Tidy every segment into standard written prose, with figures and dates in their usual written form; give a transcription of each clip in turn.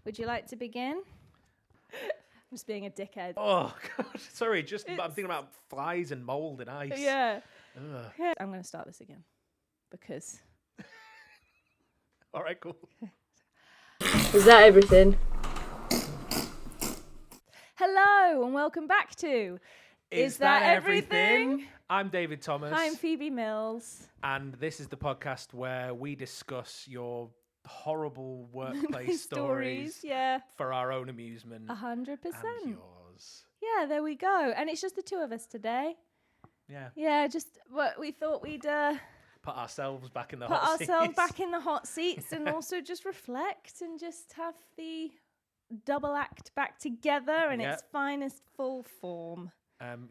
Would you like to begin? I'm just being a dickhead. Oh, God. Sorry, I'm thinking about flies and mold and ice. Yeah. Ugh. I'm going to start this again because... All right, cool. Is that everything? Hello and welcome back to Is That Everything? I'm David Thomas. I'm Phoebe Mills. And this is the podcast where we discuss your horrible workplace stories yeah. for our own amusement. 100%. And yours. Yeah, there we go. And it's just the two of us today. Yeah. Yeah, just what we thought we'd Put ourselves back in the hot seats. Put ourselves back in the hot seats and also just reflect and just have the double act back together in its finest full form.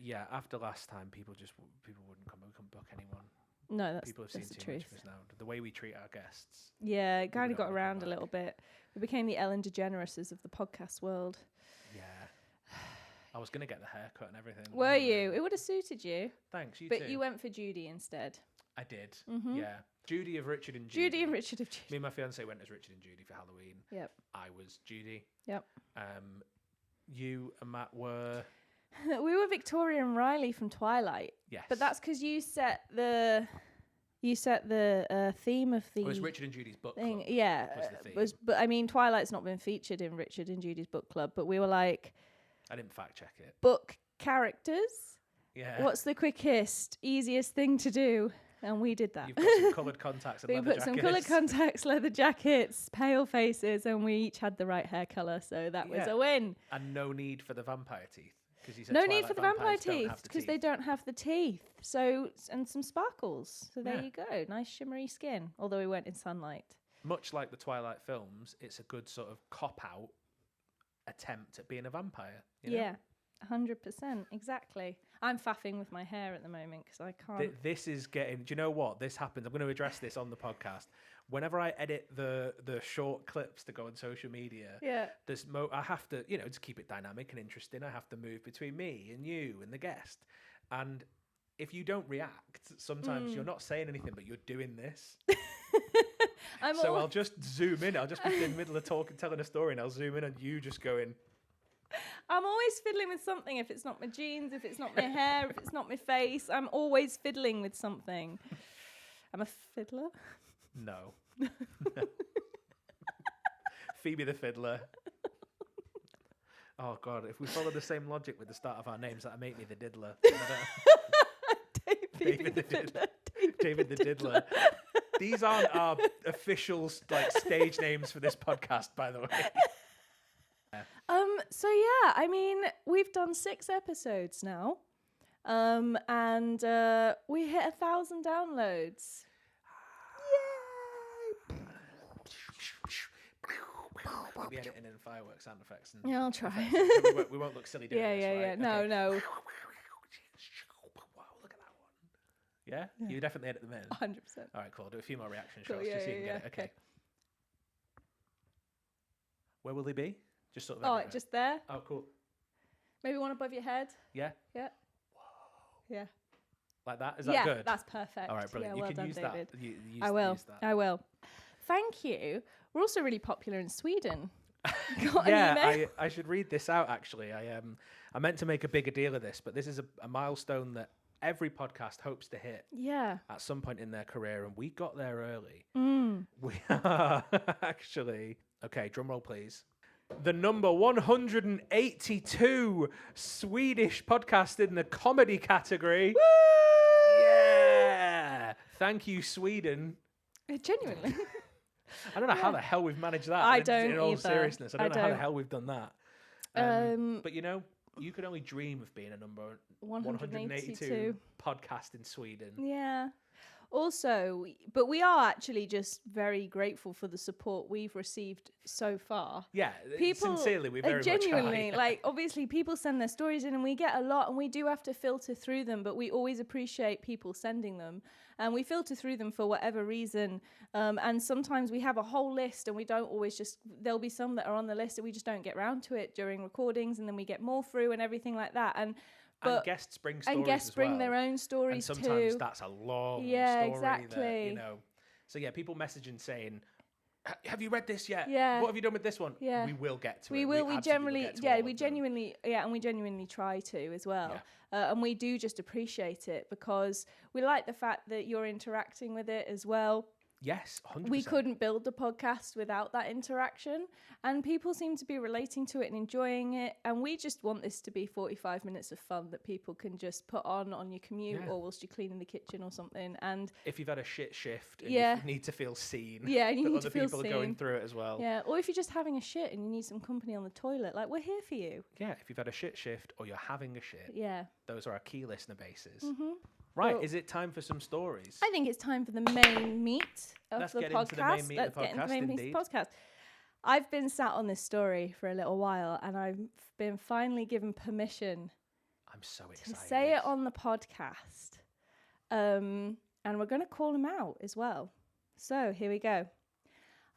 Yeah, after last time, people wouldn't come book anyone. No, that's people have seen the too truth. much of us now. The way we treat our guests. Yeah, it kind of don't got wanna come around a back. little bit. We became the Ellen DeGenereses of the podcast world. Yeah. I was going to get the haircut and everything. Were you? It would have suited you. Thanks, you But too. you went for Judy instead. I did. Mhm. Yeah. Judy of Richard and Judy. Judy and Richard of Judy. Me and my fiance went as Richard and Judy for Halloween. Yep. I was Judy. Yep. You and Matt were... We were Victoria and Riley from Twilight. Yes. But that's because you set the theme of the It was Richard and Judy's book thing. club. Yeah. Was the theme. But I mean, Twilight's not been featured in Richard and Judy's book club. But we were like, I didn't fact check it. book characters. Yeah. What's the quickest, easiest thing to do? And we did that. You've got some coloured contacts and We leather put jackets. some coloured contacts, leather jackets, pale faces, and we each had the right hair colour, so that was a win. And no need for the vampire teeth. Because you said No Twilight need for the vampire vampires don't teeth have the because they teeth. don't have the teeth. So and some sparkles. So there Yeah. you go, nice shimmery skin. Although we weren't in sunlight. Much like the Twilight films, it's a good sort of cop-out attempt at being a vampire. You know? Yeah, 100%, exactly. I'm faffing with my hair at the moment because I can't. This is getting... Do you know what? This happens. I'm going to address this on the podcast. Whenever I edit the short clips to go on social media, Yeah. I have to, to keep it dynamic and interesting, I have to move between me and you and the guest. And if you don't react, sometimes you're not saying anything, but you're doing this. I'll just zoom in. I'll just be in the middle of talking, telling a story, and I'll zoom in on you just going... I'm always fiddling with something. If it's not my jeans, if it's not my hair, if it's not my face, I'm always fiddling with something. I'm a fiddler. No. Phoebe the Fiddler. Oh, God. If we follow the same logic with the start of our names, that'd make me the Diddler. David the Fiddler. David the Diddler. These aren't our official stage names for this podcast, by the way. So yeah, I mean, we've done 6 episodes now, and we hit 1,000 downloads. Yay! We'll be editing in fireworks sound effects. And Yeah, I'll try. we won't look silly doing Yeah, this, yeah, right? yeah. No, Okay. no. Wow, look at that one. Yeah? You definitely edit them in. 100%. All right, cool. I'll do a few more reaction Cool, shots yeah, just so you yeah, can get yeah. it. Okay. Where will they be? Just sort of Oh, everywhere? just there. Oh, cool. Maybe one above your head. Yeah? Yeah. Yeah. Like that? Is that Yeah, good? that's perfect. All right, brilliant. Yeah, well you can done, use David. that. Use I will. Use that. I will. Thank you. We're also really popular in Sweden. Got an Yeah, email? I should read this out, actually. I meant to make a bigger deal of this, but this is a milestone that every podcast hopes to hit Yeah. at some point in their career, and we got there early. Mm. We are actually... Okay, drum roll, please. The number 182 Swedish podcast in the comedy category. Woo! Yeah! Thank you, Sweden. Genuinely. I don't know how the hell we've managed that. I don't In all either. seriousness, I don't know how the don't. hell we've done that. But you could only dream of being a number 182 podcast in Sweden. Yeah. Also, but we are actually just very grateful for the support we've received so far. Yeah, People, sincerely, we very genuinely, much are. like, obviously people send their stories in and we get a lot and we do have to filter through them, but we always appreciate people sending them. And we filter through them for whatever reason. And sometimes we have a whole list and we don't always there'll be some that are on the list and we just don't get round to it during recordings, and then we get more through and everything like that. And guests bring stories and guests as bring well. their own stories and sometimes too. that's a long Yeah, story. exactly. That, So yeah, people messaging saying, have you read this yet? Yeah. What have you done with this one? Yeah. We will get to it. We will. We absolutely generally, get to all of them. and we genuinely try to as well. Yeah. And we do just appreciate it because we like the fact that you're interacting with it as well. Yes, 100%. We couldn't build the podcast without that interaction, and people seem to be relating to it and enjoying it. And we just want this to be 45 minutes of fun that people can just put on your commute or whilst you're cleaning the kitchen or something. And if you've had a shit shift and Yeah. you need to feel seen, Yeah, and you that need other to feel people are going seen. through it as well. yeah, or if you're just having a shit and you need some company on the toilet, like we're here for you. Yeah, if you've had a shit shift or you're having a shit, Yeah. those are our key listener bases. Mm-hmm. Right, Well, is it time for some stories? I think it's time for the main meat of Let's the get podcast. into the main meat of the Let's get into the podcast, main meat of the podcast. I've been sat on this story for a little while, and I've been finally given permission I'm so to excited. say it on the podcast. And we're going to call them out as well. So here we go.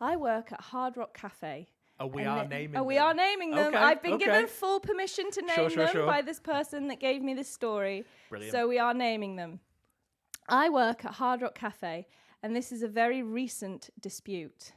I work at Hard Rock Cafe. Oh, we And are the- naming Oh, we them. are naming them. Okay, I've been okay. given full permission to name Sure, them by this person that gave me this story. Brilliant. So we are naming them. I work at Hard Rock Cafe, and this is a very recent dispute.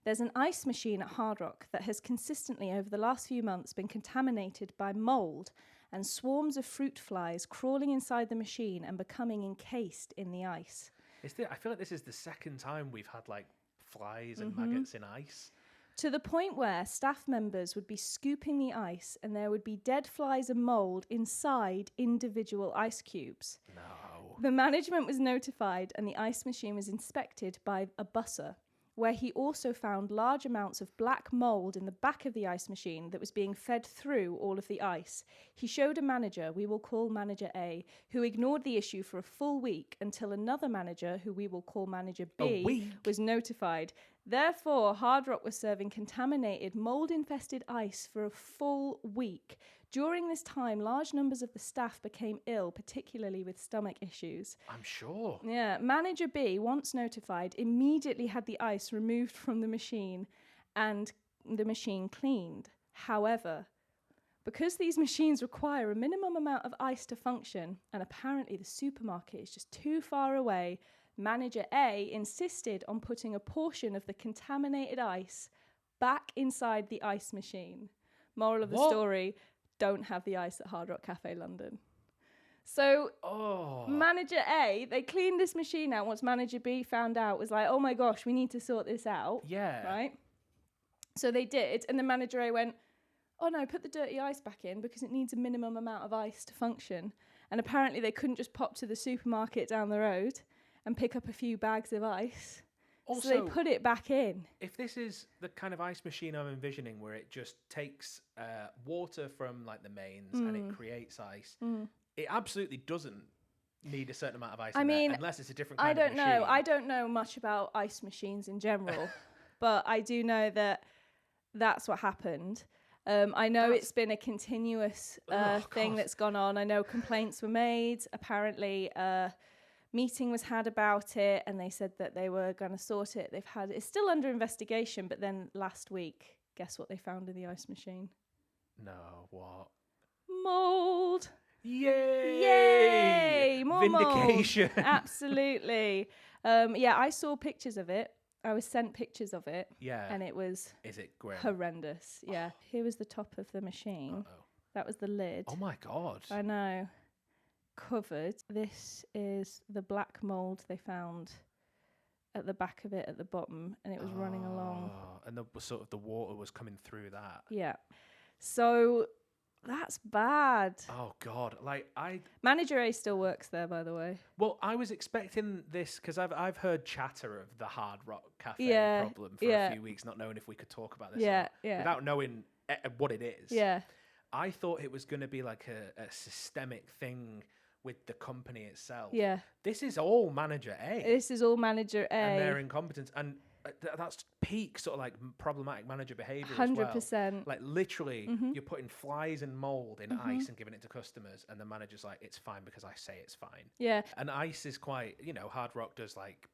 There's an ice machine at Hard Rock that has consistently, over the last few months, been contaminated by mold and swarms of fruit flies crawling inside the machine and becoming encased in the ice. I feel like this is the second time we've had like flies and Mm-hmm. maggots in ice. To the point where staff members would be scooping the ice and there would be dead flies and mold inside individual ice cubes. No. The management was notified and the ice machine was inspected by a busser, where he also found large amounts of black mold in the back of the ice machine that was being fed through all of the ice. He showed a manager, we will call Manager A, who ignored the issue for a full week until another manager, who we will call Manager B, was notified. Therefore, Hard Rock was serving contaminated, mold-infested ice for a full week. During this time, large numbers of the staff became ill, particularly with stomach issues. I'm sure. Yeah, Manager B, once notified, immediately had the ice removed from the machine and the machine cleaned. However, because these machines require a minimum amount of ice to function, and apparently the supermarket is just too far away, Manager A insisted on putting a portion of the contaminated ice back inside the ice machine. Moral of the story, don't have the ice at Hard Rock Cafe London. So Manager A, they cleaned this machine out once Manager B found out, was like, oh my gosh, we need to sort this out. Yeah. Right? So they did, and then Manager A went, oh no, put the dirty ice back in because it needs a minimum amount of ice to function. And apparently they couldn't just pop to the supermarket down the road and pick up a few bags of ice. Also, So they put it back in. if this is the kind of ice machine I'm envisioning where it just takes water from like the mains and it creates ice, it absolutely doesn't need a certain amount of ice in there, unless it's a different kind of machine. I don't know much about ice machines in general, but I do know that that's what happened. I know it's been a continuous thing that's gone on. I know complaints were made. Apparently, meeting was had about it, and they said that they were going to sort it. It's still under investigation, but then last week, guess what they found in the ice machine? No, what? Mold. Yay! Yay! More Vindication. mold. Absolutely. Yeah, I saw pictures of it. I was sent pictures of it. Yeah. And it was Is it grim? horrendous. Yeah. Here was the top of the machine. Uh-oh. That was the lid. Oh my god. I know. Covered. This is the black mold they found at the back of it at the bottom, and it was running along. And the water was coming through that. Yeah. So that's bad. Oh god. Manager A still works there, by the way. Well, I was expecting this because I've heard chatter of the Hard Rock Cafe problem for a few weeks, not knowing if we could talk about this or not, without knowing what it is. Yeah. I thought it was going to be like a systemic thing with the company itself. Yeah. This is all Manager A. This is all Manager A. And their incompetence. And that's peak sort of like problematic manager behavior 100%. As well. Like literally you're putting flies and mold in ice and giving it to customers, and the manager's like, it's fine because I say it's fine. Yeah. And ice is quite, Hard Rock does like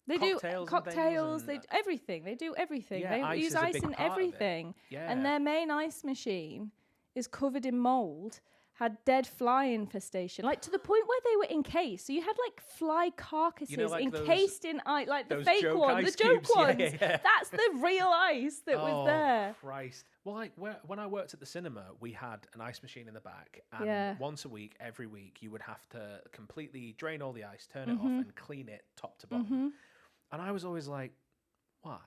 they cocktails do cocktails, and they do everything. They do everything. Yeah, they ice use is a ice big in part of it. everything. Yeah. And their main ice machine is covered in mold. had dead fly infestation, like to the point where they were encased. So you had like fly carcasses like encased in ice, like the those fake joke one, ice the joke cubes. Yeah, ones. yeah. That's the real ice that was there. Christ. Well, like when I worked at the cinema, we had an ice machine in the back, and Yeah. once a week, every week, you would have to completely drain all the ice, turn it off, and clean it top to bottom. And I was always like, why?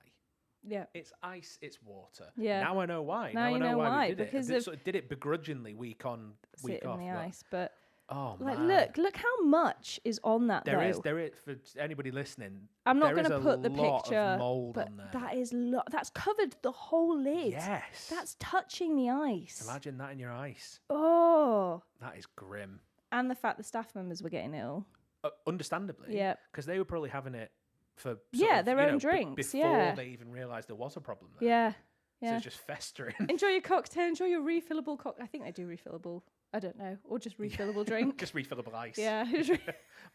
Yeah. It's ice, it's water. Yeah. Now I know why. Now you I know know why why, we did because it. I of- sort of did it begrudgingly week on, week Sit off. in the but- ice, but Oh like, man. look how much is on that. There is though. for anybody listening. I'm not going going to put the picture, of mold but on there. that is that's covered the whole lid. Yes. That's touching the ice. Imagine that in your ice. Oh, That is grim. and the fact the staff members were getting ill. Understandably. Yeah. Because they were probably having it for Their own drinks. before they even realised there was a problem there. Yeah. So Yeah. it's just festering. Enjoy your cocktail. Enjoy your refillable cocktail. I think they do refillable. I don't know, or just refillable drink. Just refillable ice. Yeah.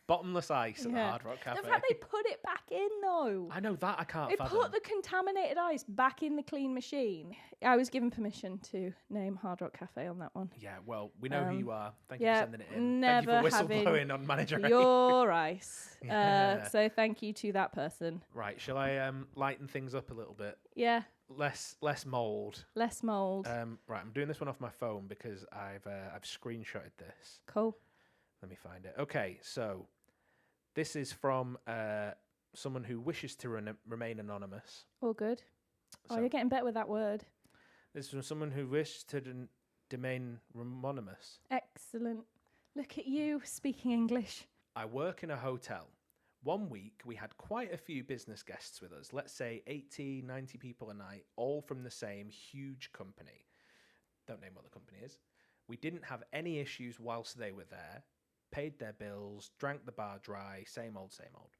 Bottomless ice at the Yeah. Hard Rock Cafe. The fact they put it back in though. I know that I can't They fathom. put the contaminated ice back in the clean machine. I was given permission to name Hard Rock Cafe on that one. Yeah, well, we know who you are. Thank you yeah, for sending it in. never Thank you for having whistleblowing on Manager A. Your ice. Yeah. So thank you to that person. Right, shall I lighten things up a little bit? Yeah, Less mold. less mold. Right, I'm doing this one off my phone because I've screenshotted this. Cool. Let me find it. Okay, so this is from someone who wishes to remain anonymous. All good. So You're getting better with that word. this is from someone who wishes to remain anonymous. Excellent. Look at you speaking English. I work in a hotel. One week, we had quite a few business guests with us. Let's say 80, 90 people a night, all from the same huge company. Don't name what the company is. We didn't have any issues whilst they were there. Paid their bills, drank the bar dry, same old, same old.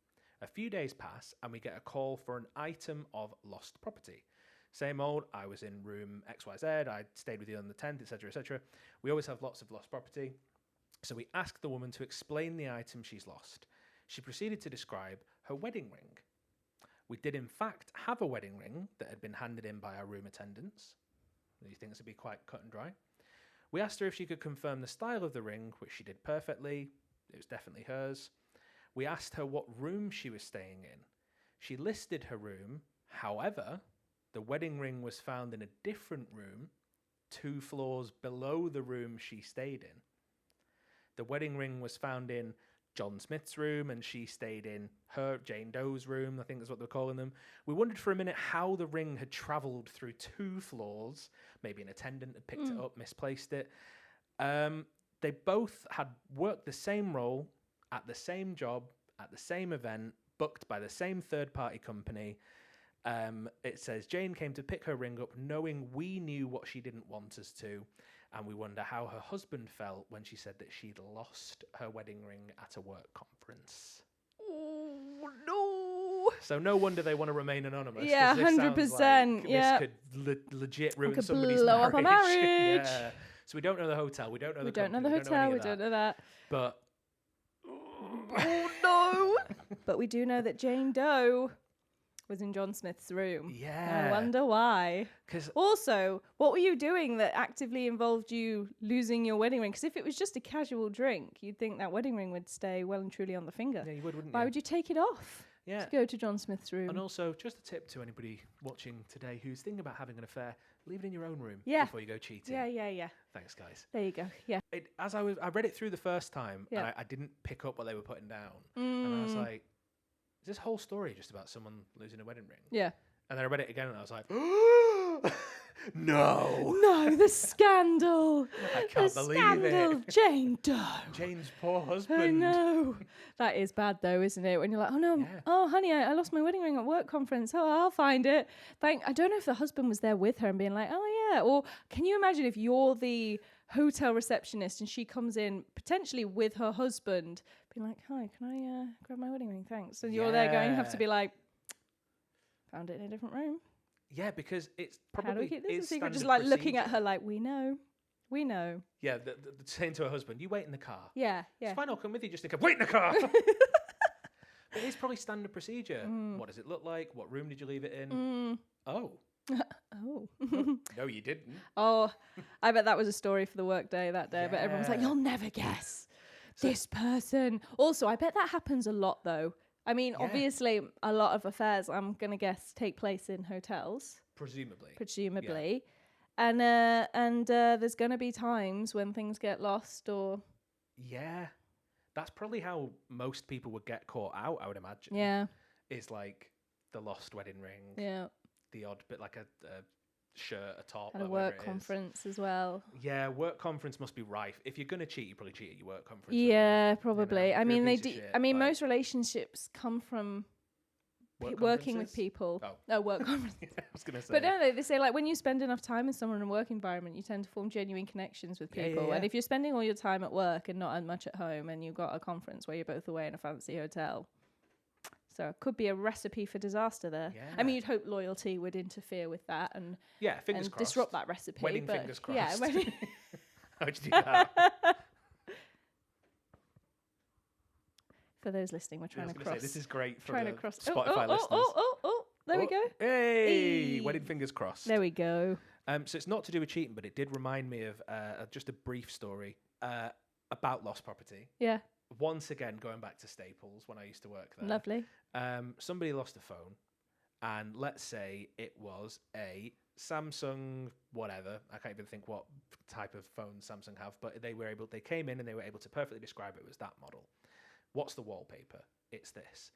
A few days pass and we get a call for an item of lost property. Same old, I was in room XYZ, I stayed with you on the 10th, etc., etc. We always have lots of lost property. So we asked the woman to explain the item she's lost. She proceeded to describe her wedding ring. We did in fact have a wedding ring that had been handed in by our room attendants. These things would be quite cut and dry. We asked her if she could confirm the style of the ring, which she did perfectly. It was definitely hers. We asked her what room she was staying in. She listed her room. However, the wedding ring was found in a different room, 2 floors below the room she stayed in. The wedding ring was found in John Smith's room, and she stayed in her, Jane Doe's room, I think that's what they're calling them. We wondered for a minute how the ring had travelled through 2 floors. Maybe an attendant had picked it up, misplaced it. They both had worked the same role, at the same job, at the same event, booked by the same third-party company. It says, Jane came to pick her ring up knowing we knew what she didn't want us to. And we wonder how her husband felt when she said that she'd lost her wedding ring at a work conference. Oh, no. So no wonder they want to remain anonymous. 'cause Yeah, this sounds 100%, like yeah. This could legit ruin could somebody's blow marriage. up a marriage. Yeah. So we don't know the hotel. We don't know We the don't know company, the hotel. any We of don't that. know that. But Oh, no. But we do know that Jane Doe was in John Smith's room. yeah. I wonder why. 'Cause Also, what were you doing that actively involved you losing your wedding ring? Because if it was just a casual drink, you'd think that wedding ring would stay well and truly on the finger. yeah, you would, wouldn't Why you? would you take it off Yeah. to go to John Smith's room? And also, just a tip to anybody watching today who's thinking about having an affair, leave it in your own room Yeah. before you go cheating. Yeah. Thanks, guys. There you go. Yeah. I read it through the first time, Yeah. and I didn't pick up what they were putting down. And I was like, is this whole story just about someone losing a wedding ring? Yeah. And then I read it again, and I was like, no. No, the scandal. I can't the believe scandal. it. Jane Doe. Jane's poor husband. I know. That is bad though, isn't it? When you're like, oh no, Yeah. oh honey, I lost my wedding ring at work conference. Oh, I'll find it. I don't know if the husband was there with her and being like, oh yeah. Or can you imagine if you're the hotel receptionist and she comes in potentially with her husband, being like, hi, can I grab my wedding ring? Thanks. And you're there going, you have to Yeah. be like, found it in a different room. Yeah, because it's How do probably we keep this a is secret? Just standard like looking at procedure. her like, we know. Yeah, saying to her husband, you wait in the car. Yeah. It's fine, I'll come with you, just in the car. Wait in the car! But it's probably standard procedure. What does it look like? What room did you leave it in? Oh. Oh. No, you didn't. Oh, I bet that was a story for the work day that day. But everyone's like, Yeah. you'll never guess this person. Also, I bet that happens a lot, though. I mean, Yeah. obviously, a lot of affairs, I'm going to guess, take place in hotels, Presumably. and there's going to be times when things get lost or Yeah. That's probably how most people would get caught out, I would imagine. yeah, Is like the lost wedding ring, yeah, the odd bit like a shirt, a top, at a whatever work it is. conference as well. Yeah, work conference must be rife. If you're going to cheat, you probably cheat at your work conference. Yeah, probably. You know, I if you're a mean, they piece of do. shit, I mean, like, most relationships come from work working with conferences? people. Oh. No, work conference. I was going to say. But no, they say like when you spend enough time with someone in a work environment, you tend to form genuine connections with Yeah, people. yeah. And if you're spending all your time at work and not much at home, and you've got a conference where you're both away in a fancy hotel, so it could be a recipe for disaster there. Yeah. I mean, you'd hope loyalty would interfere with that and Fingers crossed. disrupt that recipe. Wedding but fingers crossed. yeah, wedding. How'd you do that? For those listening, we're I trying was to gonna cross. say, this is great for trying the to cross. Spotify listeners. There we go. Hey, Hey. wedding fingers crossed. There we go. So it's not to do with cheating, but it did remind me of just a brief story about lost property. Yeah, Once again, going back to Staples when I used to work there. lovely. Somebody lost a phone, and let's say it was a Samsung, whatever. I can't even think what type of phone Samsung have, but they came in and they were able to perfectly describe it was that model. What's the wallpaper? It's this.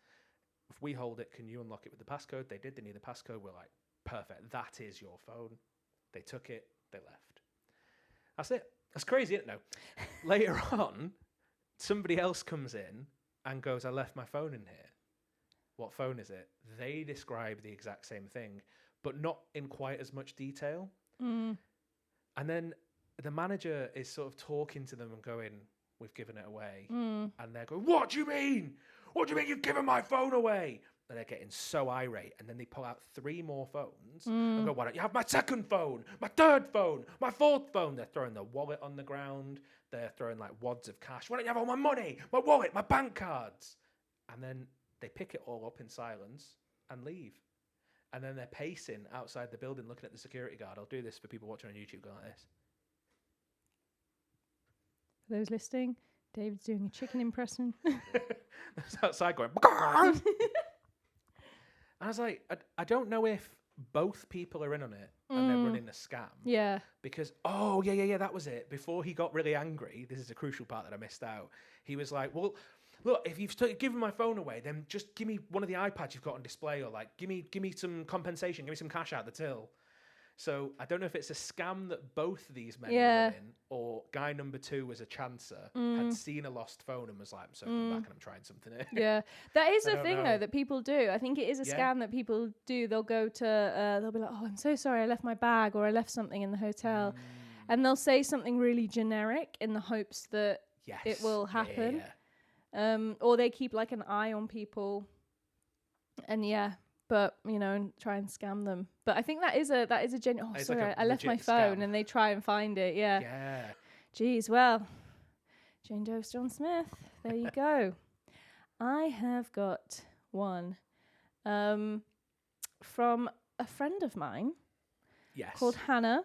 If we hold it, can you unlock it with the passcode? They did. They knew the passcode. We're like, perfect. That is your phone. They took it. They left. That's it. That's crazy, isn't it? No. Later on, somebody else comes in and goes, I left my phone in here. What phone is it? They describe the exact same thing, but not in quite as much detail. Mm. And then the manager is sort of talking to them and going, we've given it away. Mm. And they're going, what do you mean? What do you mean you've given my phone away? And they're getting so irate. And then they pull out 3 more phones and go, why don't you have my second phone, my third phone, my fourth phone? They're throwing their wallet on the ground. They're throwing like wads of cash. Why don't you have all my money, my wallet, my bank cards? And then they pick it all up in silence and leave. And then they're pacing outside the building looking at the security guard. I'll do this for people watching on YouTube, go like this. For those listening, David's doing a chicken impression. That's outside going, and I was like, I don't know if both people are in on it and they're running a scam. Yeah. Because, yeah, that was it. Before he got really angry, this is a crucial part that I missed out. He was like, well, look, if you've given my phone away, then just give me one of the iPads you've got on display, or like, give me some compensation, give me some cash out the till. So I don't know if it's a scam that both these men were in, or guy number 2 was a chancer, had seen a lost phone and was like, I'm circling back and I'm trying something here. Yeah, that is I a don't thing know. though that people do. I think it is a scam that people do. They'll go to, they'll be like, oh, I'm so sorry, I left my bag or I left something in the hotel, and they'll say something really generic in the hopes that it will happen. Or they keep like an eye on people, and but and try and scam them. But I think that is a genuine. Oh, It's sorry, like a I left my legit phone, scam. and they try and find it. Yeah. Yeah. Geez, well, Jane Doe, John Smith. There you go. I have got one from a friend of mine Yes. called Hannah,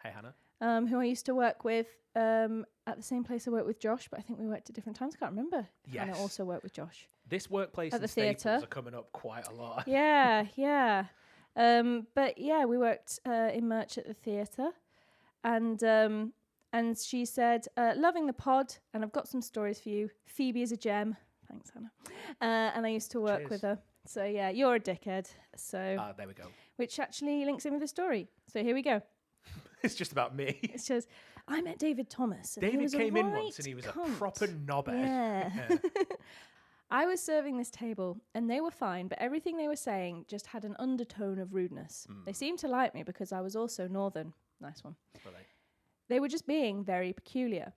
Hey, Hannah. who I used to work with at the same place I worked with Josh, but I think we worked at different times. I can't remember. Yes. Hannah also worked with Josh. This workplace At and the Staples theatre. are coming up quite a lot. Yeah. But yeah, we worked in merch at the theatre, and she said, loving the pod, and I've got some stories for you. Phoebe is a gem. Thanks, Hannah. And I used to work Cheers. with her. So yeah, you're a dickhead. So There we go. which actually links in with the story. So here we go. It's just about me. It says, I met David Thomas. And he David was a came in right once and he was cunt. a proper knobhead. Yeah. I was serving this table and they were fine, but everything they were saying just had an undertone of rudeness. They seemed to like me because I was also northern. Nice one. Really. They were just being very peculiar.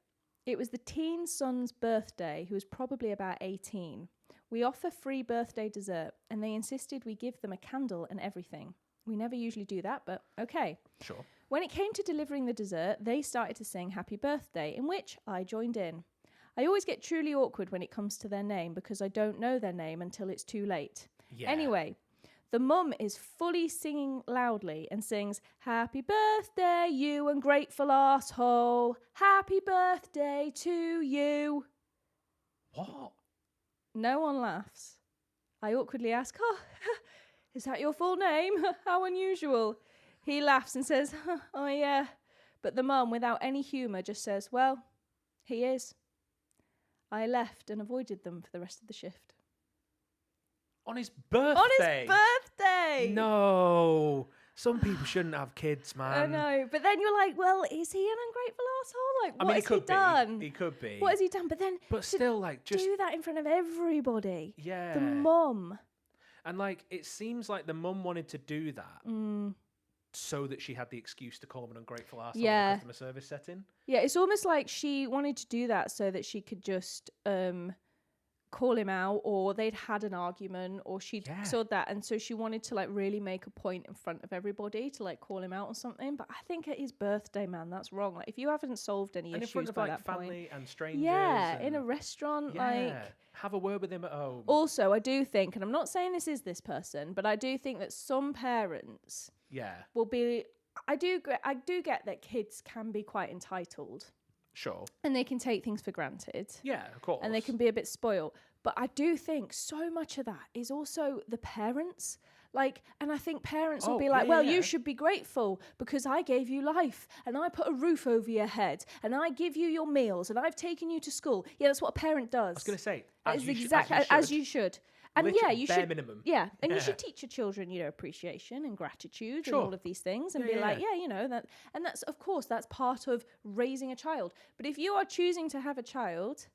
It was the teen son's birthday, who was probably about 18. We offer free birthday dessert and they insisted we give them a candle and everything. We never usually do that, but okay. Sure. When it came to delivering the dessert, they started to sing Happy Birthday, in which I joined in. I always get truly awkward when it comes to their name because I don't know their name until it's too late. Yeah. Anyway, The mum is fully singing loudly and sings, "Happy birthday, you ungrateful arsehole. Happy birthday to you." What? No one laughs. I awkwardly ask, "Oh, is that your full name? How unusual." He laughs and says, "Oh, yeah." But the mum, without any humour, just says, "Well, he is." I left and avoided them for the rest of the shift. On his birthday? On his birthday! No. Some people shouldn't have kids, man. I know. But then you're like, well, is he an ungrateful asshole? Like, what has he could done? He could be. What has he done? But then, But still, like, just do that in front of everybody. yeah. The mum. And like, it seems like the mum wanted to do that so that she had the excuse to call him an ungrateful arsehole in the customer service setting. Yeah, it's almost like she wanted to do that so that she could just call him out, or they'd had an argument, or she'd saw that, and so she wanted to like really make a point in front of everybody to like call him out or something. But I think at his birthday, man, that's wrong. Like, if you haven't solved any And issues in front of by like that family point, and strangers. yeah, and in a restaurant, like have a word with him at home. Also, I do think, and I'm not saying this is this person, but I do think that some parents will be. I do get that kids can be quite entitled. Sure. And they can take things for granted. Yeah, of course. And they can be a bit spoiled. But I do think so much of that is also the parents. Like, and I think parents will be like, well, you should be grateful because I gave you life and I put a roof over your head and I give you your meals and I've taken you to school. Yeah, that's what a parent does. I was going to say, as you should. And literally, you bare should. Minimum. Yeah, and you should teach your children, appreciation and gratitude and all of these things, and be like, that. And that's, of course, that's part of raising a child. But if you are choosing to have a child,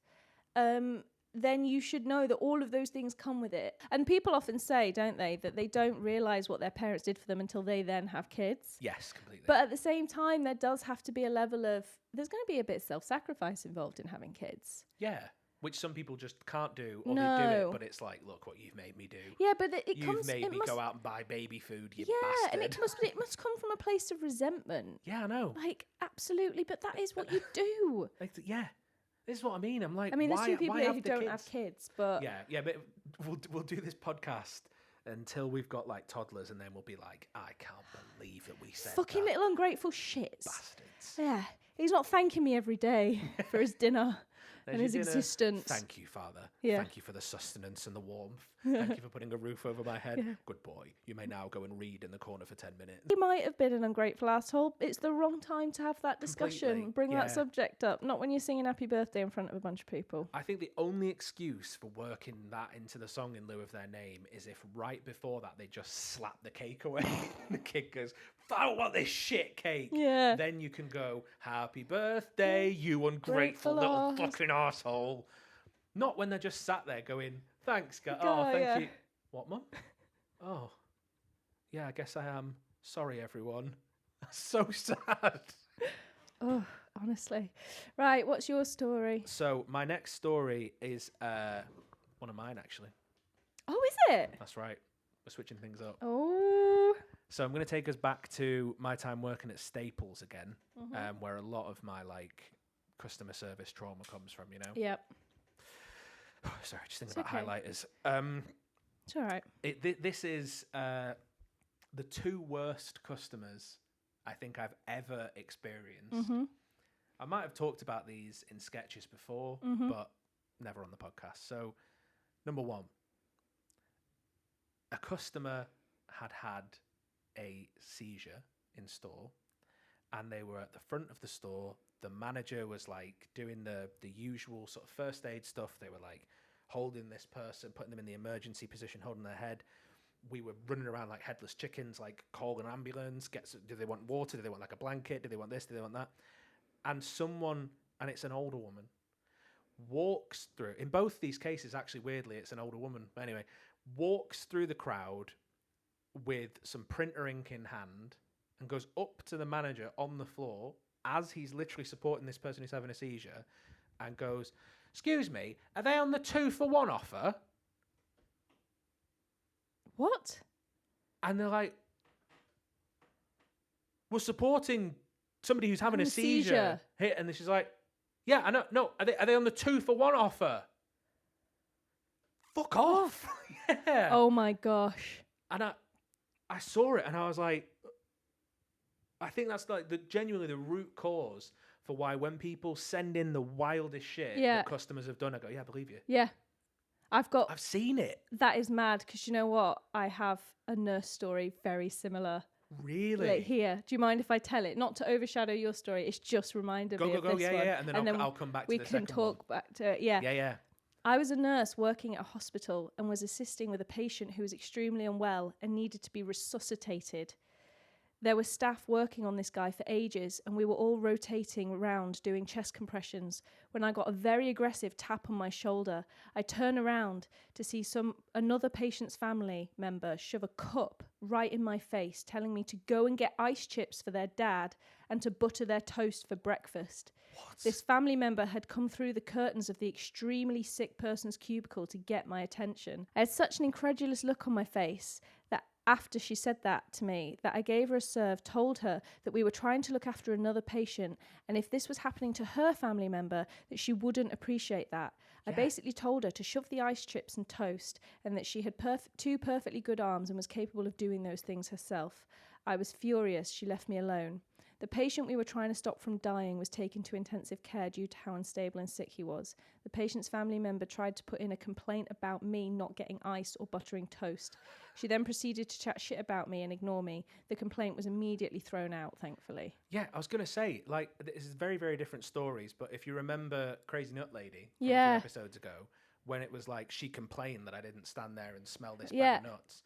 then you should know that all of those things come with it. And people often say, don't they, that they don't realise what their parents did for them until they then have kids. Yes, completely. But at the same time, there does have to be a level of, there's going to be a bit of self-sacrifice involved in having kids. Yeah. Which some people just can't do, or they do it, but it's like, look what you've made me do. Yeah, but you've made me go out and buy baby food, you bastard. Yeah, and it must come from a place of resentment. Yeah, I know. Like, absolutely, but that is what you do. Like, yeah, this is what I mean. I'm like, there's two people here who don't have kids, but yeah, but we'll do this podcast until we've got like toddlers, and then we'll be like, I can't believe that we said fucking that. little ungrateful shits. Bastards. Yeah, he's not thanking me every day for his dinner. And his existence. Thank you, Father. Yeah. Thank you for the sustenance and the warmth. Thank you for putting a roof over my head. Yeah. Good boy. You may now go and read in the corner for 10 minutes. He might have been an ungrateful asshole. It's the wrong time to have that discussion. Completely. Bring that subject up. Not when you're singing happy birthday in front of a bunch of people. I think the only excuse for working that into the song in lieu of their name is if right before that they just slap the cake away. The kid goes, I don't want this shit cake. Yeah. Then you can go, happy birthday, you ungrateful little fucking arsehole. Not when they're just sat there going, thanks, thank you. What, Mum? Oh, yeah, I guess I am. Sorry, everyone. So sad. Oh, honestly. Right, what's your story? So my next story is one of mine, actually. Oh, is it? That's right. We're switching things up. Oh. So I'm going to take us back to my time working at Staples again, where a lot of my like customer service trauma comes from, Yep. Sorry, just thinking about highlighters. It's all right. This is the two worst customers I think I've ever experienced. I might have talked about these in sketches before, but never on the podcast. So, number one, a customer had a seizure in store, and they were at the front of the store. The manager was like doing the usual sort of first aid stuff. They were like holding this person, putting them in the emergency position, holding their head. We were running around like headless chickens, like call an ambulance. Do they want water? Do they want like a blanket? Do they want this? Do they want that? And someone, and it's an older woman, walks through. In both these cases, actually, weirdly, it's an older woman. But anyway, walks through the crowd with some printer ink in hand and goes up to the manager on the floor as he's literally supporting this person who's having a seizure and goes, "Excuse me, are they on the 2-for-1 offer?" What? And they're like, "We're supporting somebody who's having a seizure." And she's like, "Yeah, I know. No, are they on the 2-for-1 offer?" Fuck off. Yeah. Oh my gosh. And I saw it and I was like, I think that's like genuinely the root cause for why when people send in the wildest shit that customers have done, I go, yeah, I believe you. Yeah. I've seen it. That is mad, because you know what? I have a nurse story very similar. Really? Like here. Do you mind if I tell it? Not to overshadow your story. It's just reminded me of this one. Yeah. And then I'll come back to the second one. We can talk back to it. Yeah. Yeah. I was a nurse working at a hospital and was assisting with a patient who was extremely unwell and needed to be resuscitated. There were staff working on this guy for ages, and we were all rotating around doing chest compressions when I got a very aggressive tap on my shoulder. I turn around to see another patient's family member shove a cup right in my face, telling me to go and get ice chips for their dad and to butter their toast for breakfast. What? This family member had come through the curtains of the extremely sick person's cubicle to get my attention. I had such an incredulous look on my face that after she said that to me, that I gave her a serve, told her that we were trying to look after another patient, and if this was happening to her family member, that she wouldn't appreciate that. I basically told her to shove the ice chips and toast, and that she had two perfectly good arms and was capable of doing those things herself. I was furious. She left me alone. The patient we were trying to stop from dying was taken to intensive care due to how unstable and sick he was. The patient's family member tried to put in a complaint about me not getting ice or buttering toast. She then proceeded to chat shit about me and ignore me. The complaint was immediately thrown out, thankfully. Yeah, I was going to say, like, this is very, very different stories, but if you remember Crazy Nut Lady from a few episodes ago, when it was like she complained that I didn't stand there and smell this bag of nuts,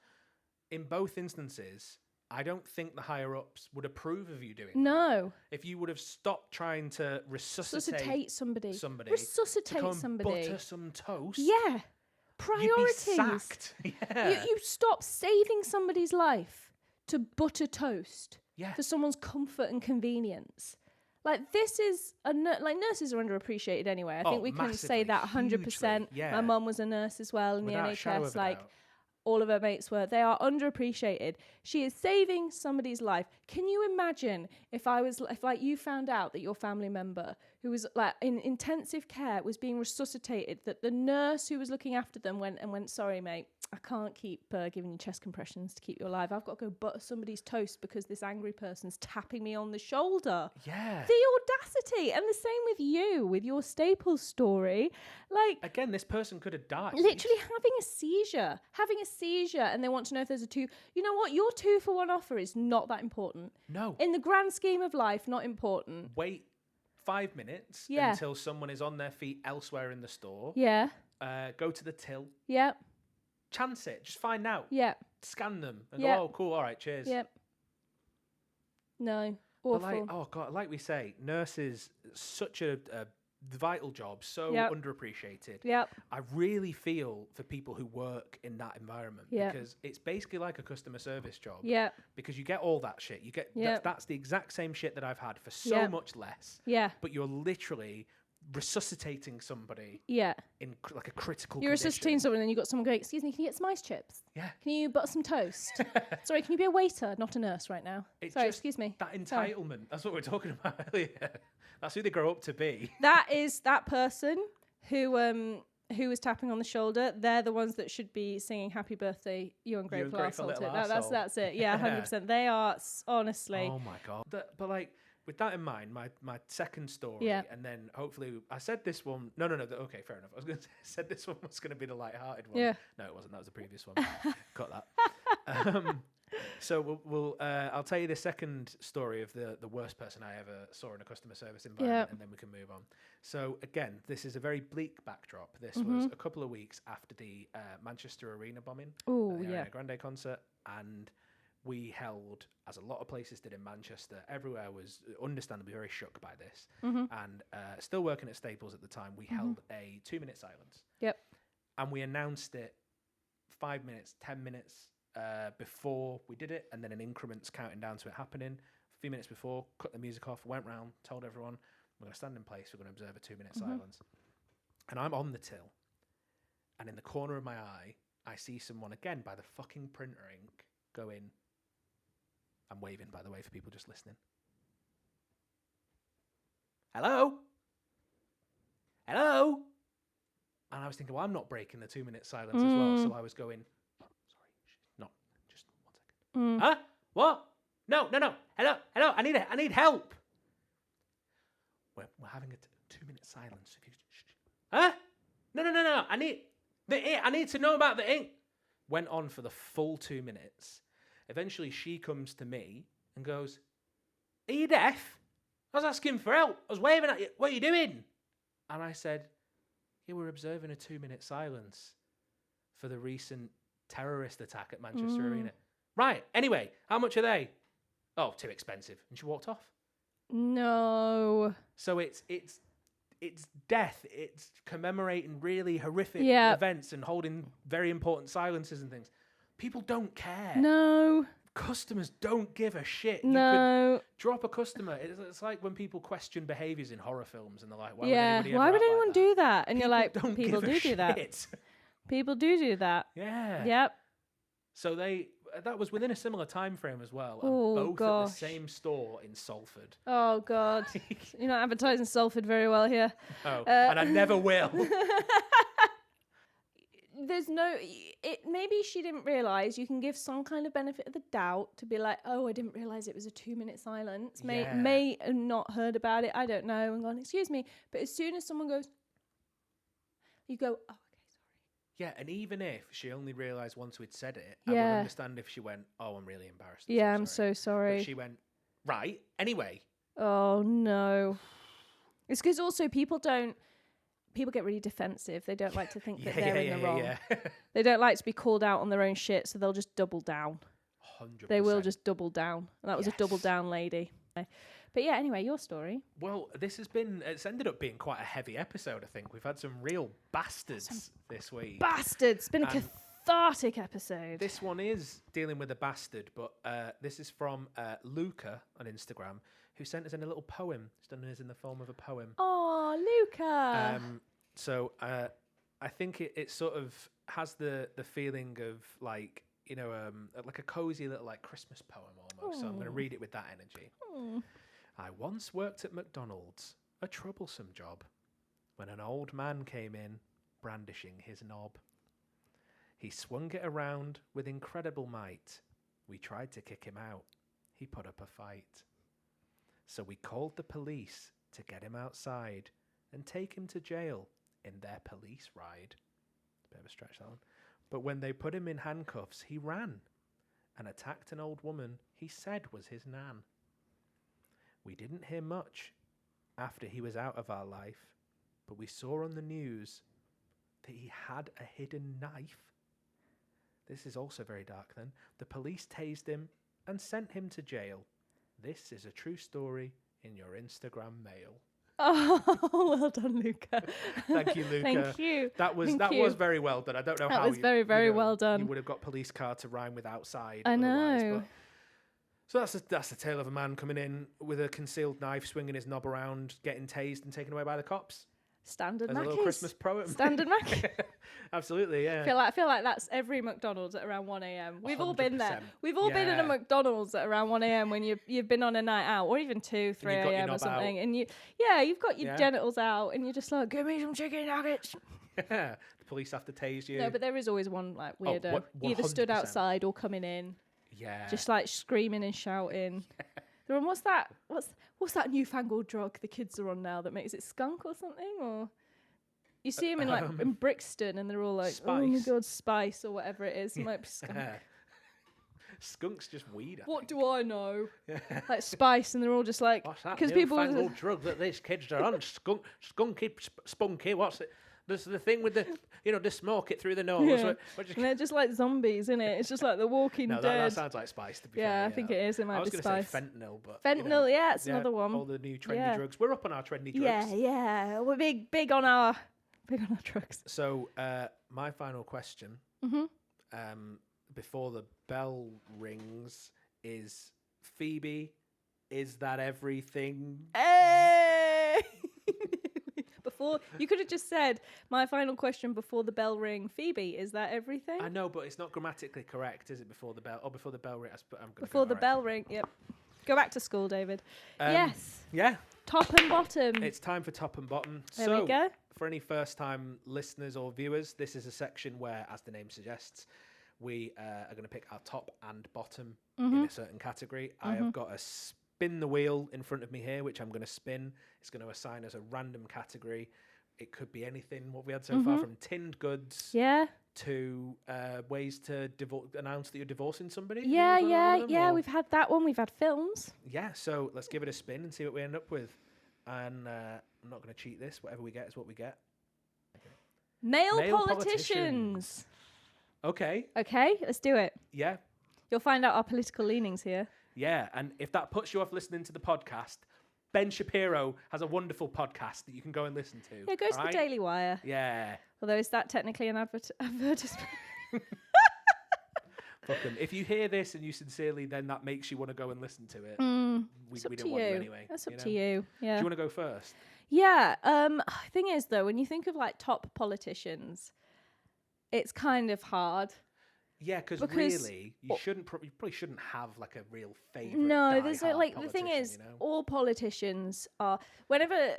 in both instances, I don't think the higher-ups would approve of you doing that. If you would have stopped trying to resuscitate somebody. Resuscitate to come somebody. Butter some toast. Yeah. Priorities. You'd be sacked. Yeah. You stop saving somebody's life to butter toast for someone's comfort and convenience. Like, this is like, nurses are underappreciated anyway. I think we can say that 100%. Yeah. My mum was a nurse as well in Without the NHS. Like, doubt. all of her mates were. They are underappreciated. She is saving somebody's life. Can you imagine if you found out that your family member who was like in intensive care was being resuscitated, that the nurse who was looking after them went, sorry mate, I can't keep giving you chest compressions to keep you alive. I've got to go butter somebody's toast because this angry person's tapping me on the shoulder. Yeah. The audacity. And the same with you, with your Staples story. Like, again, this person could have died. Literally having a seizure, and they want to know if there's a two. You know what? Your 2-for-1 offer is not that important. No. In the grand scheme of life, not important. Wait 5 minutes until someone is on their feet elsewhere in the store. Yeah. Go to the till. Yep. Chance it. Just find out. Yep. Scan them and go, oh, cool. All right, cheers. Yep. No. Awful. Like we say, nurses, such a vital job, so underappreciated. Yep. I really feel for people who work in that environment because it's basically like a customer service job. Yeah. Because you get all that shit. You get that's the exact same shit that I've had for so much less. Yeah. But you're literally resuscitating somebody. Yeah. In like a critical You're condition. resuscitating someone and you got someone going, excuse me, can you get some ice chips? Yeah. Can you butter some toast? Sorry, can you be a waiter, not a nurse right now? Sorry, excuse me. That entitlement. That's what we were talking about earlier. That's who they grow up to be. That is that person who was tapping on the shoulder. They're the ones that should be singing "Happy Birthday, you ungrateful arsehole." That's it. Yeah, 100%. They are honestly. Oh my god. But like with that in mind, my second story, and then hopefully I said this one. No. Okay, fair enough. I was going to said this one was going to be the light-hearted one. Yeah. No, it wasn't. That was the previous one. Cut that. So we'll I'll tell you the second story of the worst person I ever saw in a customer service environment, and then we can move on. So again, this is a very bleak backdrop. This was a couple of weeks after the Manchester Arena bombing, the Ariana Grande concert, and we held, as a lot of places did in Manchester, everywhere was understandably very shook by this. And still working at Staples at the time, we held a 2-minute silence. Yep. And we announced it 5 minutes, 10 minutes before we did it, and then in increments counting down to it happening. A few minutes before, cut the music off, went round, told everyone, we're going to stand in place, we're going to observe a 2-minute silence. And I'm on the till, and in the corner of my eye, I see someone, again, by the fucking printer ink, going... I'm waving, by the way, for people just listening. Hello? Hello? And I was thinking, well, I'm not breaking the 2-minute silence as well. So I was going, sorry, not, just 1 second. Huh? What? No. Hello. I need help. We're having a 2-minute silence. Huh? No. I need the ink. I need to know about the ink. Went on for the full 2 minutes. Eventually, she comes to me and goes, "Are you deaf? I was asking for help. I was waving at you. What are you doing?" And I said, "Yeah, we're observing a 2-minute silence for the recent terrorist attack at Manchester Arena." Right. Anyway, how much are they? Oh, too expensive. And she walked off. No. So it's death. It's commemorating really horrific events and holding very important silences and things. People don't care. No. Customers don't give a shit. No. You could drop a customer. It's like when people question behaviors in horror films and they're like, why why would anyone do that? And people you're like, don't people give a do that. shit. People do that. Yeah. Yep. So that was within a similar time frame as well. Oh, and both gosh. at the same store in Salford. Oh, God. You're not advertising Salford very well here. Oh, and I never will. There's maybe she didn't realise. You can give some kind of benefit of the doubt to be like, oh, I didn't realise it was a 2-minute silence. May have not heard about it. I don't know. And gone, excuse me. But as soon as someone goes, you go, oh, okay, sorry. Yeah, and even if she only realised once we'd said it, I would understand if she went, oh, I'm really embarrassed. I'm so sorry. But she went, right, anyway. Oh, no. It's because also people get really defensive. They don't like to think that they're in the wrong. Yeah. They don't like to be called out on their own shit, so they'll just double down. 100%. They will just double down. And that was a double down lady. But yeah, anyway, your story. Well, it's ended up being quite a heavy episode, I think. We've had some real bastards this week. Bastards! It's been a cathartic episode. This one is dealing with a bastard, but this is from Luca on Instagram, who sent us in a little poem. He's done this in the form of a poem. Oh, Luca! So I think it sort of has the feeling of like, you know, like a cozy little like Christmas poem almost. So I'm going to read it with that energy. I once worked at McDonald's, a troublesome job, when an old man came in, brandishing his knob. He swung it around with incredible might. We tried to kick him out. He put up a fight. So we called the police to get him outside and take him to jail in their police ride. Bit of a stretch, that one. But when they put him in handcuffs, he ran and attacked an old woman he said was his nan. We didn't hear much after he was out of our life, but we saw on the news that he had a hidden knife. This is also very dark then. The police tased him and sent him to jail. This is a true story in your Instagram mail. Oh, well done, Luca. Thank you, Luca. Thank you. That was very well done. I don't know how that was very, very well done. You would have got police car to rhyme with outside. I know. But, so that's the tale of a man coming in with a concealed knife, swinging his knob around, getting tased and taken away by the cops. Standard As Mackies. a little Christmas poem. Standard Mackie. Absolutely, yeah. I feel like that's every McDonald's at around 1 a.m. We've all been there. 100%. We've all been in a McDonald's at around 1 a.m. when you've been on a night out, or even 2, 3 a.m. or something, and you've got your genitals out, and you're just like, give me some chicken nuggets. Yeah. The police have to tase you. No, but there is always one like weirdo, either stood outside or coming in. Yeah. Just like screaming and shouting. They're on, what's that newfangled drug the kids are on now that makes it skunk or something? Or you see them in Brixton and they're all like, Spice. oh my god, Spice or whatever it is. It might be skunk. Skunk's just weed. What do I know? Like Spice, and they're all just like, what's that because people newfangled drug that these kids are on? Skunky, spunky. What's it? This is the thing with the smoke it through the nose. Yeah. And they're just like zombies, isn't it? It's just like The Walking Dead. That sounds like Spice, to be fair. Yeah, I think it is. It might be Spice. I was going to say fentanyl, but... Fentanyl, it's another one. All the new trendy drugs. We're up on our trendy drugs. Yeah. We're big on our drugs. So, my final question, before the bell rings, is Phoebe, is that everything? Hey! Before you could have just said my final question before the bell ring. Phoebe, is that everything? I know, but it's not grammatically correct, is it? Before the bell ring. Before the bell ring. Yep. Go back to school, David. Yes. Yeah. Top and bottom. It's time for top and bottom. There we go. For any first-time listeners or viewers, this is a section where, as the name suggests, we are going to pick our top and bottom Mm-hmm. in a certain category. I have got a spin the wheel in front of me here, which I'm going to spin. It's going to assign us a random category. It could be anything. What we had so far, from tinned goods Yeah. to ways to announce that you're divorcing somebody. Yeah. We've had that one. We've had films. Yeah, so let's give it a spin and see what we end up with. And I'm not going to cheat this. Whatever we get is what we get. Male Male politicians. Okay. Okay, let's do it. Yeah. You'll find out our political leanings here. Yeah. And if that puts you off listening to the podcast, Ben Shapiro has a wonderful podcast that you can go and listen to. Yeah, go to the Daily Wire. Yeah. Although, is that technically an advertisement? Fuck 'em. If you hear this and you sincerely, then that makes you want to go and listen to it. We don't want you anyway. That's up to you. Yeah. Do you want to go first? Yeah. Thing is, though, when you think of like top politicians, it's kind of hard. Yeah, because really, you probably shouldn't have like a real favorite. No, there's like the thing is, all politicians are whenever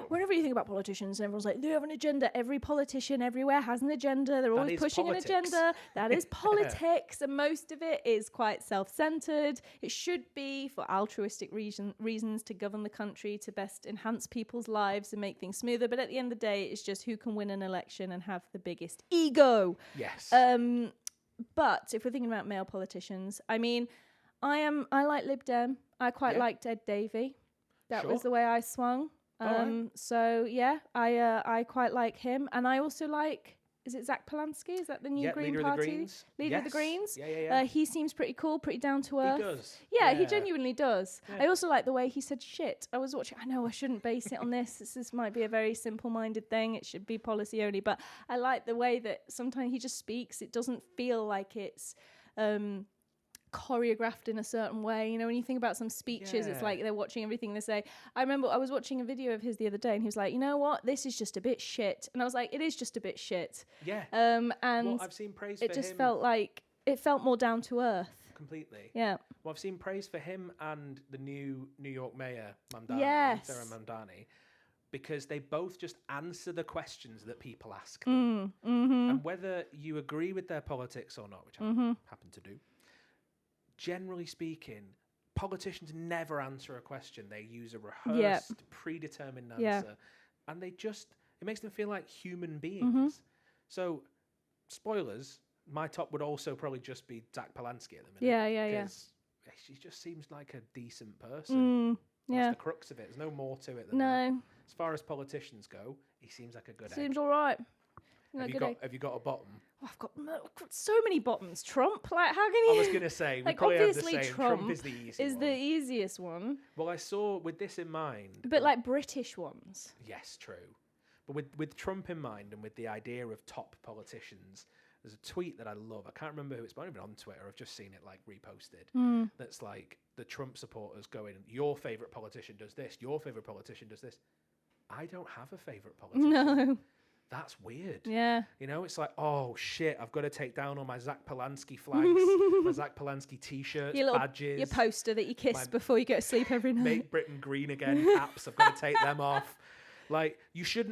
whenever you think about politicians, everyone's like they have an agenda. Every politician everywhere has an agenda. They're always pushing politics. an agenda. That is politics, and most of it is quite self-centered. It should be for altruistic reasons to govern the country to best enhance people's lives and make things smoother. But at the end of the day, it's just who can win an election and have the biggest ego. Yes. But if we're thinking about male politicians, I mean, I like Lib Dem. I quite liked Ed Davey. That was the way I swung. So yeah, I quite like him, and I also like. Is it Zach Polanski? Is that the new Green leader Party? Of the Greens. Leader of the Greens. Yeah. He seems pretty cool, pretty down to earth. He does. Yeah, he genuinely does. Yeah. I also like the way he said shit. I was watching. I know I shouldn't base it on this. This might be a very simple-minded thing. It should be policy only. But I like the way that sometimes he just speaks. It doesn't feel like it's choreographed in a certain way. You know, when you think about some speeches, it's like they're watching everything they say. I remember I was watching a video of his the other day, and he was like, "You know what? This is just a bit shit." And I was like, "It is just a bit shit." Yeah. And well, I've seen praise for him. It just felt like it felt more down to earth. Completely. Yeah. Well, I've seen praise for him and the new New York mayor, Sarah Mamdani, because they both just answer the questions that people ask them. And whether you agree with their politics or not, which I happen to do, generally speaking, politicians never answer a question. They use a rehearsed, predetermined answer. And it makes them feel like human beings. So, spoilers, my top would also probably just be Zach Polanski at the minute. Yeah. Because she just seems like a decent person. That's the crux of it. There's no more to it than that. As far as politicians go, he seems like a good egg. Seems all right. Have you got a bottom? Oh, I've got so many bottoms. Trump, like how can you? I was gonna say we like, probably have the obviously same. Trump is the easiest one. Well, I saw with this in mind, but like British ones. Yes, true. But with Trump in mind and with the idea of top politicians, there's a tweet that I love. I can't remember who it's not even on Twitter. I've just seen it like reposted. That's like the Trump supporters going, "Your favorite politician does this. Your favorite politician does this." I don't have a favorite politician. No. That's weird. Yeah. You know, it's like, oh shit, I've got to take down all my Zach Polanski flags, my Zach Polanski t-shirts, badges. Your poster that you kiss before you go to sleep every night. Make Britain Green Again caps, I've got to take them off. Like,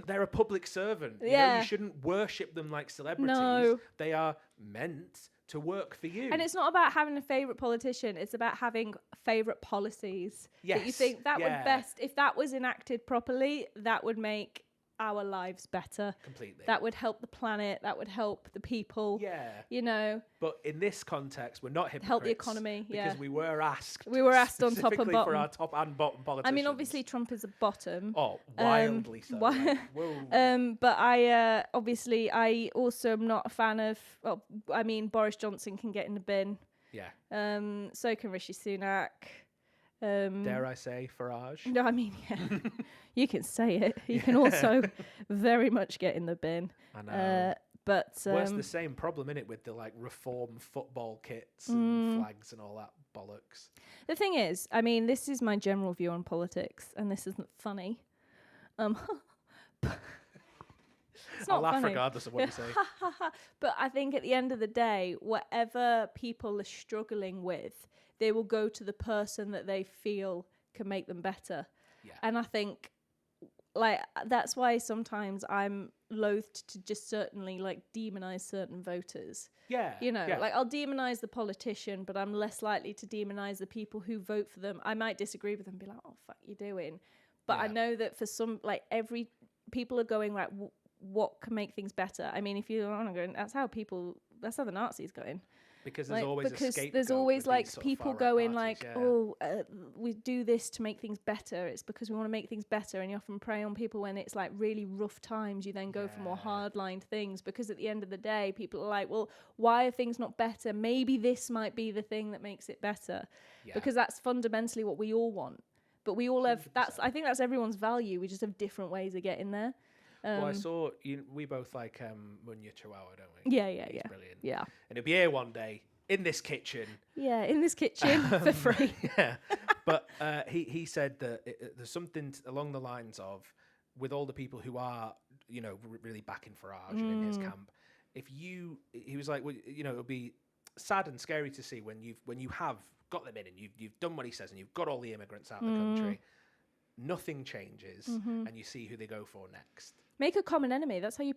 they're a public servant. You know, you shouldn't worship them like celebrities. No. They are meant to work for you. And it's not about having a favourite politician, it's about having favourite policies. Yes. That you think that would best, if that was enacted properly, that would make our lives better. Completely. That would help the planet, that would help the people. Yeah. You know. But in this context, we're not hypocrites. Help the economy, because we were asked. We were asked on top and bottom. For our top and bottom politicians. I mean, obviously Trump is a bottom. Oh, wildly so. But I also am not a fan of, Boris Johnson can get in the bin. Yeah. So can Rishi Sunak. Dare I say Farage? No, I mean, you can say it. You can also very much get in the bin. I know. But it's the same problem, innit, with the like reform football kits and flags and all that bollocks. The thing is, I mean, this is my general view on politics, and this isn't funny. It's not I'll laugh funny. regardless of what you say. But I think at the end of the day, whatever people are struggling with, they will go to the person that they feel can make them better. Yeah. And I think like that's why sometimes I'm loath to just certainly like demonize certain voters. Yeah. You know, yeah. like I'll demonize the politician, but I'm less likely to demonize the people who vote for them. I might disagree with them and be like, oh, fuck you doing. But I Yeah. know that for some, like people are going, right, what can make things better? I mean, if you're on going, that's how the Nazis got in. Because there's Like, always a because scapegoat. there's always with like these sort of people far-right going parties, like, yeah. oh, we do this to make things better. It's because we want to make things better, and you often prey on people when it's like really rough times. You then go for more Yeah. hardline things because at the end of the day, people are like, well, why are things not better? Maybe this might be the thing that makes it better, Yeah. because that's fundamentally what we all want. But we all have 100%. I think that's everyone's value. We just have different ways of getting there. Well, I saw we both like Munya Chihuahua, don't we? Yeah, He's brilliant. yeah, And he'll be here one day in this kitchen. yeah. In this kitchen for free. Yeah. But he said that there's something along the lines of, with all the people who are, you know, really backing Farage and in his camp, he was like, well, you know, it'll be sad and scary to see when you have got them in and you've done what he says and you've got all the immigrants out of the country, nothing changes, and you see who they go for next. Make a common enemy. That's how you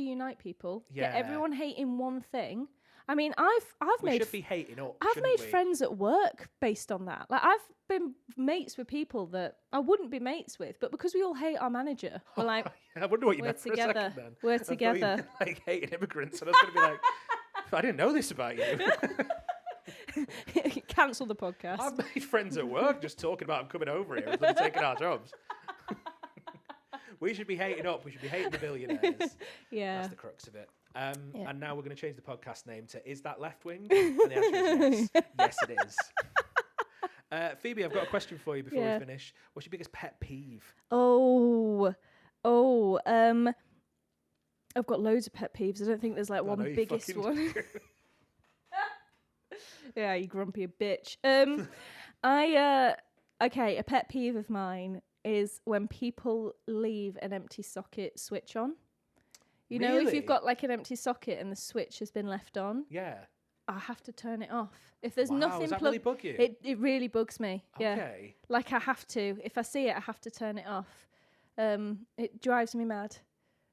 unite people. Yeah. Get everyone hating one thing. I mean, I've We made should be hating up. I've shouldn't made we? friends at work based on that. Like I've been mates with people that I wouldn't be mates with, but because we all hate our manager, we're like, I wonder what you we're meant for a together. second then. We're I thought you together. meant, like hating immigrants, and I was going to be like, I didn't know this about you. Cancel the podcast. I've made friends at work just talking about them coming over here and them taking our jobs. We should be hating up. We should be hating the billionaires. Yeah. That's the crux of it. Yeah. And now we're going to change the podcast name to Is That Left Wing? And the answer is yes. Yes, it is. Phoebe, I've got a question for you before we finish. What's your biggest pet peeve? Oh, I've got loads of pet peeves. I don't think there's like I one know you biggest fucking one. do. Yeah, you grumpy bitch. Okay, a pet peeve of mine is when people leave an empty socket switch on. You know, if Really? you've got like an empty socket and the switch has been left on, Yeah. I have to turn it off. If there's Wow, nothing does that plugged, really bug you? it really bugs me. Yeah, Okay. like I have to. If I see it, I have to turn it off. It drives me mad.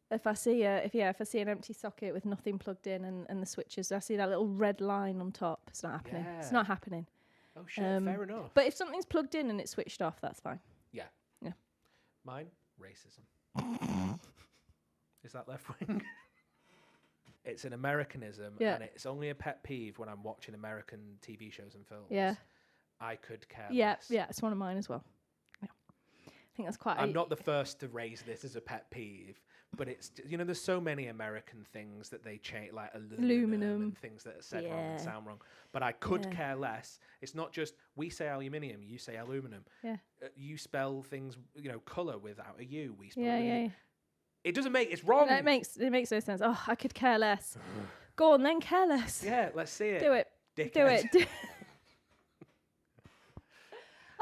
If I see an empty socket with nothing plugged in and the switches, I see that little red line on top. It's not happening. Yeah. It's not happening. Oh, shit. Fair enough. But if something's plugged in and it's switched off, that's fine. Yeah. Yeah. Mine, racism. Is that left wing? It's an Americanism, Yeah. and it's only a pet peeve when I'm watching American TV shows and films. Yeah. I could care Yeah, less. yeah, it's one of mine as well. Yeah. I think that's quite... I'm not the first to raise this as a pet peeve, but it's, you know, there's so many American things that they change, like aluminum and things that are said wrong and Yeah. sound wrong. But I could Yeah. care less. It's not just we say aluminium, you say aluminum. Yeah. You spell things, you know, colour without a U. We spell Yeah, it with a yeah, U. yeah. It doesn't make it's wrong. It makes no sense. Oh, I could care less. Go on then, care less. Yeah, let's see it. Do it. Dickhead. Do it.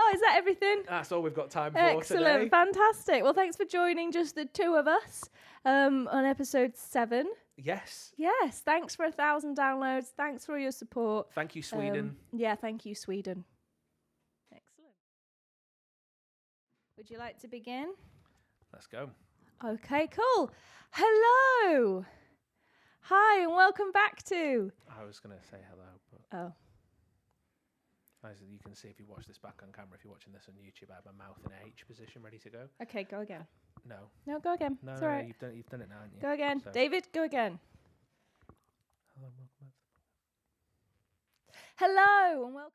Oh, is that everything? That's all we've got time for Excellent, today. fantastic. Well, thanks for joining just the two of us on episode 7. Yes. Yes, thanks for 1,000 downloads. Thanks for your support. Thank you, Sweden. Yeah, thank you, Sweden. Excellent. Would you like to begin? Let's go. Okay, cool. Hello. Hi, and welcome back to... I was going to say hello, but Oh. as you can see if you watch this back on camera, if you're watching this on YouTube, I have my mouth in a H position ready to go. Okay, go again. No. No, go again. No, It's no, all right. you've done it now, haven't you? Go again. So- David, go again. Hello, welcome back. Hello, and welcome.